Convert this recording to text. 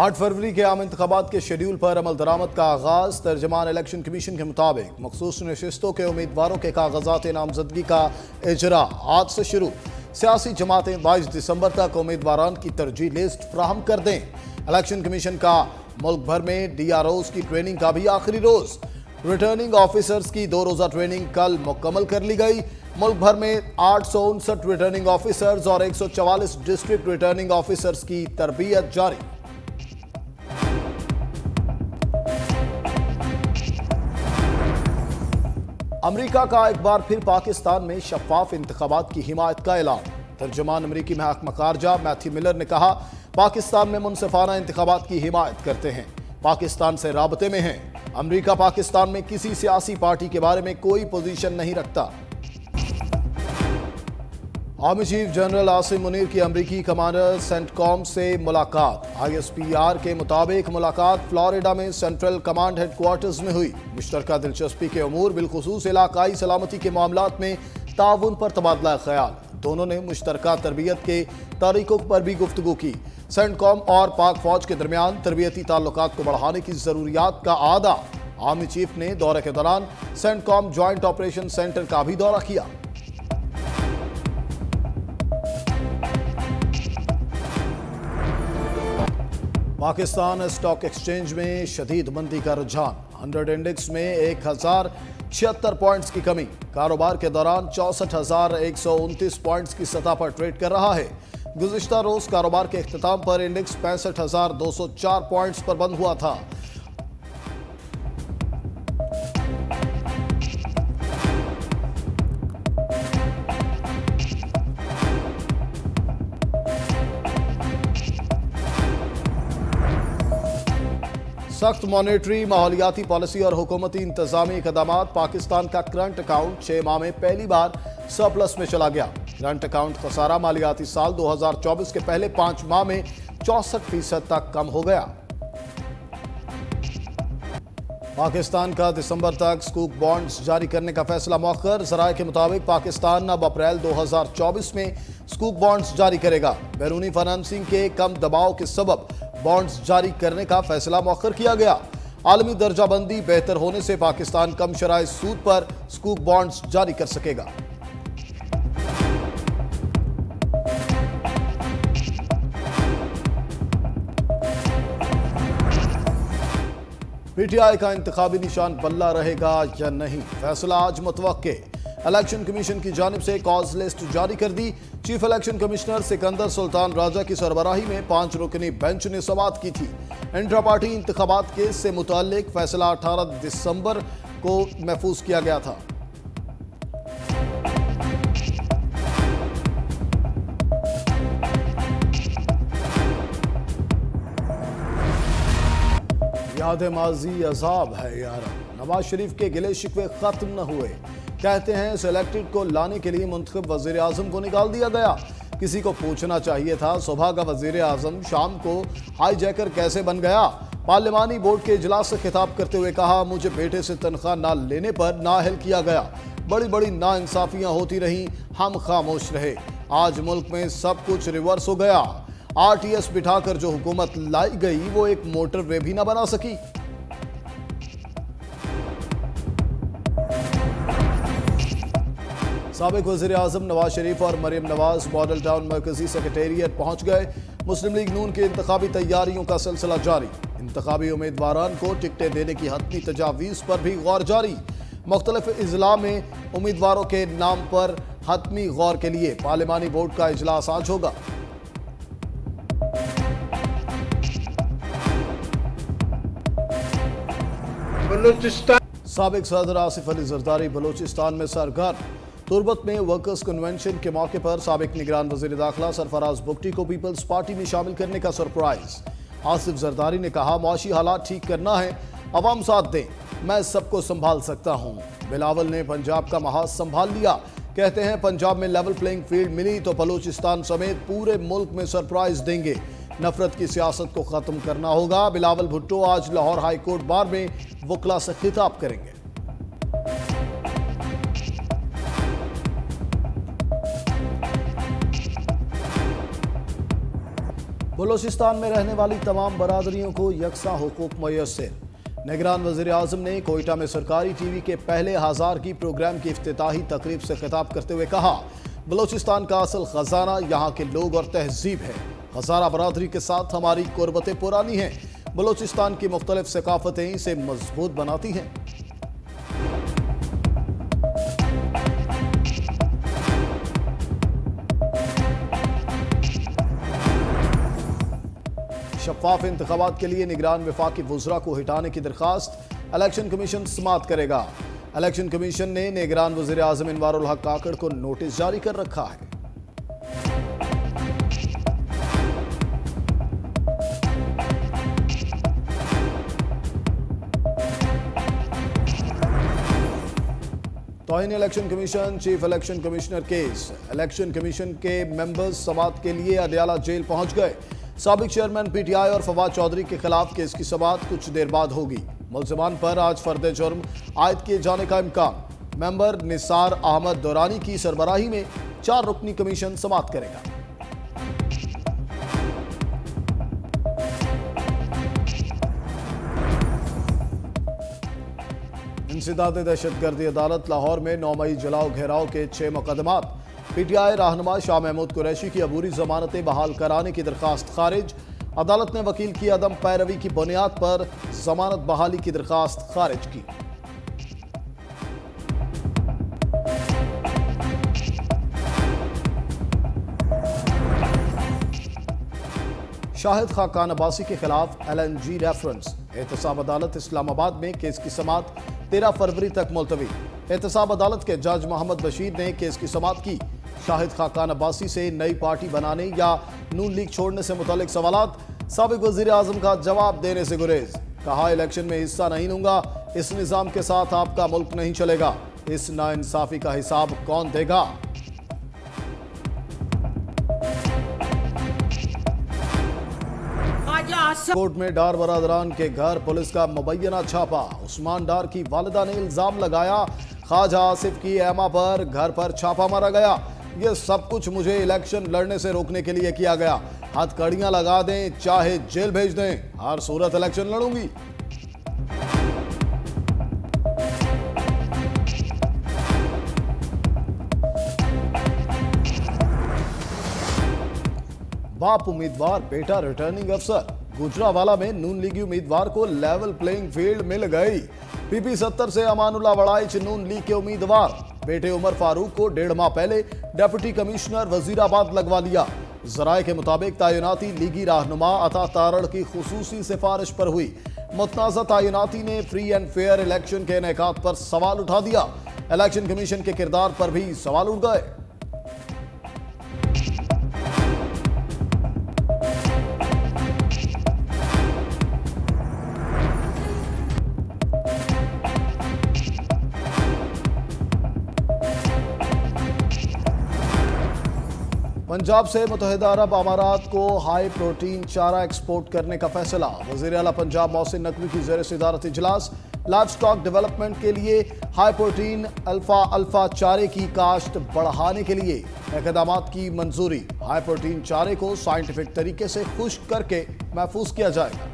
8 फरवरी के आम इंतखाबात के शेड्यूल पर अमल दरामद का आगाज। तर्जमान इलेक्शन कमीशन के मुताबिक मखसूस नशिस्तों के उम्मीदवारों के कागजात नामजदगी का इजरा आज से शुरू। सियासी जमातें 22 दिसंबर तक उम्मीदवारान की तरजीह लिस्ट फ्राहम कर दें। इलेक्शन कमीशन का मुल्क भर में DROs की ट्रेनिंग का भी आखिरी रोज। रिटर्निंग ऑफिसर्स की 2 रोजा ट्रेनिंग कल मुकम्मल कर ली गई। मुल्क भर में 859 रिटर्निंग ऑफिसर्स और 144 डिस्ट्रिक्ट रिटर्निंग ऑफिसर्स की तरबियत जारी। अमेरिका का एक बार फिर पाकिस्तान में शफाफ इंतखाबात की हिमायत का ऐलान। तर्जुमान अमेरिकी महकमा खारजा मैथ्यू मिलर ने कहा, पाकिस्तान में मुनसिफाना इंतखाबात की हिमायत करते हैं, पाकिस्तान से राबते में हैं। अमेरिका पाकिस्तान में किसी सियासी पार्टी के बारे में कोई पोजीशन नहीं रखता। Army chief general Asim Munir की अमरीकी कमांडर सेंटकॉम से मुलाकात। ISPR के मुताबिक मुलाकात फ्लोरिडा में सेंट्रल कमांड हेडक्वार्टर्स में हुई। मुश्तरका दिलचस्पी के अमूर बिलखुसूस इलाकाई सलामती के मामलात में ताउन पर तबादला ख्याल। दोनों ने मुश्तरका तरबियत के तरीकों पर भी गुफ्तगू की। सेंटकॉम और पाक फौज के दरमियान तरबियती ताल्लुकात को बढ़ाने की जरूरियात का आदा। आर्मी चीफ ने दौरे के दौरान सेंटकॉम ज्वाइंट ऑपरेशन सेंटर का भी दौरा किया। पाकिस्तान स्टॉक एक्सचेंज में शदीद मंदी का रुझान। 100 इंडेक्स में 1076 पॉइंट्स की कमी। कारोबार के दौरान 64,129 पॉइंट्स की सतह पर ट्रेड कर रहा है। गुज़िश्ता रोज कारोबार के इख्तिताम पर इंडेक्स 65,204 पॉइंट्स पर बंद हुआ था। सख्त मॉनेटरी माहौलियाती पॉलिसी और हुकूमती इंतजामी इक़दामात। पाकिस्तान का करंट अकाउंट 6 माह में पहली बार सरप्लस में चला गया। करंट अकाउंट खसारा मालियाती साल 2024 के पहले 5 माह में 64% तक कम हो गया। पाकिस्तान का दिसंबर तक स्कूक बॉन्ड्स जारी करने का फैसला मौखर। ज़राए के मुताबिक पाकिस्तान अब अप्रैल 2024 में स्कूक बॉन्ड्स जारी करेगा। बैरूनी फाइनेंसिंग के कम दबाव के सबब बॉन्ड्स जारी करने का फैसला मौखर किया गया। आलमी दर्जाबंदी बेहतर होने से पाकिस्तान कम शराय सूद पर स्कूक बॉन्ड्स जारी कर सकेगा। PTI का इंतखाबी निशान बल्ला रहेगा या नहीं, फैसला आज मुतवक्के। इलेक्शन कमीशन की जानिब से कॉज लिस्ट जारी कर दी। Chief election commissioner Sikandar Sultan Raja की सरबराही में 5 रुकनी बेंच ने समाअत की थी। इंट्रा पार्टी इंतखाबात केस से मुताल्लिक फैसला 18 दिसंबर को महफूज किया गया था। याद माजी अजाब है यार। नवाज शरीफ के गिले शिकवे खत्म न हुए। कहते हैं सिलेक्टेड को लाने के लिए मुंतखब वजीर आजम को निकाल दिया गया। किसी को पूछना चाहिए था, सुबह का वजीर आजम शाम को हाईजैकर कैसे बन गया। पार्लिमानी बोर्ड के इजलास से खिताब करते हुए कहा, मुझे बेटे से तनख्वाह ना लेने पर नाअहल किया गया। बड़ी बड़ी नाइंसाफियां होती रहीं, हम खामोश रहे। आज मुल्क में सब कुछ रिवर्स हो गया। RTS बिठाकर जो हुकूमत लाई गई वो एक मोटरवे भी ना बना सकी। साबिक वज़ीर आज़म नवाज शरीफ और मरियम नवाज मॉडल टाउन मरकजी सेक्रेटेरिएट पहुंच गए। मुस्लिम लीग नून की इंतखाबी तैयारियों का सिलसिला जारी। इंतखाबी उम्मीदवारान को टिकटें देने की हतमी तजावीज़ पर भी गौर जारी। मुख्तलिफ इजला में उम्मीदवारों के नाम पर हतमी गौर के लिए पार्लिमानी बोर्ड का इजलास आज होगा। साबिक सदर आसिफ अली जरदारी बलूचिस्तान में सरगर्म। तुर्बत में वर्कर्स कन्वेंशन के मौके पर साबिक निगरान वजीर दाखिला सरफराज बुगटी को पीपल्स पार्टी में शामिल करने का सरप्राइज। आसिफ जरदारी ने कहा, मुआशी हालात ठीक करना है, अवाम साथ दें, मैं सबको संभाल सकता हूं। बिलावल ने पंजाब का महाज संभाल लिया। कहते हैं पंजाब में लेवल प्लेइंग फील्ड मिली तो बलूचिस्तान समेत पूरे मुल्क में सरप्राइज देंगे। नफरत की सियासत को खत्म करना होगा। बिलावल भुट्टो आज लाहौर हाई कोर्ट बार में वकला से खिताब करेंगे। बलूचिस्तान में रहने वाली तमाम बरादरियों को यकसा हुकूक मुयस्सर। निगरान वज़ीर-ए-आज़म ने कोयटा में सरकारी टीवी के पहले 1000 की प्रोग्राम की इफ्तिताही तकरीब से खिताब करते हुए कहा, बलूचिस्तान का असल खजाना यहाँ के लोग और तहजीब है। हज़ारा बरादरी के साथ हमारी कुर्बतें पुरानी हैं। बलूचिस्तान की मुख्तलिफ सकाफतें इसे मजबूत बनाती हैं। शफाफ इंतखाबात के लिए निगरान वफाकी वुज़रा को हटाने की दरखास्त इलेक्शन कमीशन समाअत करेगा। इलेक्शन कमीशन ने निगरान वज़ीर-ए-आज़म इनवारुल हक काकड़ को नोटिस जारी कर रखा है। तौहीन election commission chief election commissioner case. Election commission के मेंबर्स समाअत के लिए अडयाला जेल पहुंच गए। साबिक चेयरमैन पीटीआई और फवाद चौधरी के खिलाफ केस की समाअत कुछ देर बाद होगी। मुल्ज़िमान पर आज फर्द जुर्म आयद किए जाने का इम्कान। मेंबर निसार अहमद दुरानी की सरबराही में 4 रुकनी कमीशन समाअत करेगा। इंसदाद दहशतगर्दी अदालत लाहौर में 9 मई जलाओ घेराव के 6 मुकदमात। पीटीआई रहनुमा शाह महमूद कुरैशी की अबूरी जमानतें बहाल कराने की दरखास्त खारिज। अदालत ने वकील की अदम पैरवी की बुनियाद पर जमानत बहाली की दरखास्त खारिज की। शाहिद खाकान अब्बासी के खिलाफ LNG रेफरेंस। एहतसाब अदालत इस्लामाबाद में केस की समाअत 13 फरवरी तक मुलतवी। एहतसाब अदालत के जज मोहम्मद बशीर ने केस की समाअत की। शाहिद खाकान अब्बासी से नई पार्टी बनाने या नून लीग छोड़ने से मुतालिक सवालात। साबिक वज़ीर-ए-आज़म का जवाब देने से गुरेज। कहा, इलेक्शन में हिस्सा नहीं लूंगा। इस निज़ाम के साथ आपका मुल्क नहीं चलेगा। इस नाइंसाफी का हिसाब कौन देगा? कोर्ट में डार बरादरान के घर पुलिस का मुबैना छापा। उस्मान डार की वालिदा ने इल्जाम लगाया, ख्वाजा आसिफ की एमा पर घर पर छापा मारा गया। ये सब कुछ मुझे इलेक्शन लड़ने से रोकने के लिए किया गया। हथकड़ियां लगा दें, चाहे जेल भेज दें, हर सूरत इलेक्शन लड़ूंगी। बाप उम्मीदवार, बेटा रिटर्निंग अफसर। गुजरावाला में नून लीगी उम्मीदवार को लेवल प्लेइंग फील्ड मिल गई। PP 70 से अमानुल्लाह वड़ाइच नून लीग के उम्मीदवार। बेटे उमर फारूक को 1.5 माह पहले डिप्टी कमिश्नर वजीराबाद लगवा लिया। जराये के मुताबिक तायुनाती लीगी रहनुमा अता तारड़ की खुसूसी सिफारिश पर हुई। मुतनाज़ा तायुनाती ने फ्री एंड फेयर इलेक्शन के इनेकाद पर सवाल उठा दिया। इलेक्शन कमीशन के किरदार पर भी सवाल उठ गए। पंजाब से मुत्तहिदा अरब अमारात को हाई प्रोटीन चारा एक्सपोर्ट करने का फैसला। वज़ीर आला पंजाब मोहसिन नकवी की ज़ेर सदारत इजलास। लाइव स्टॉक डेवलपमेंट के लिए हाई प्रोटीन अल्फा चारे की काश्त बढ़ाने के लिए इक़दामात की मंजूरी। हाई प्रोटीन चारे को साइंटिफिक तरीके से खुश्क करके महफूज किया जाएगा।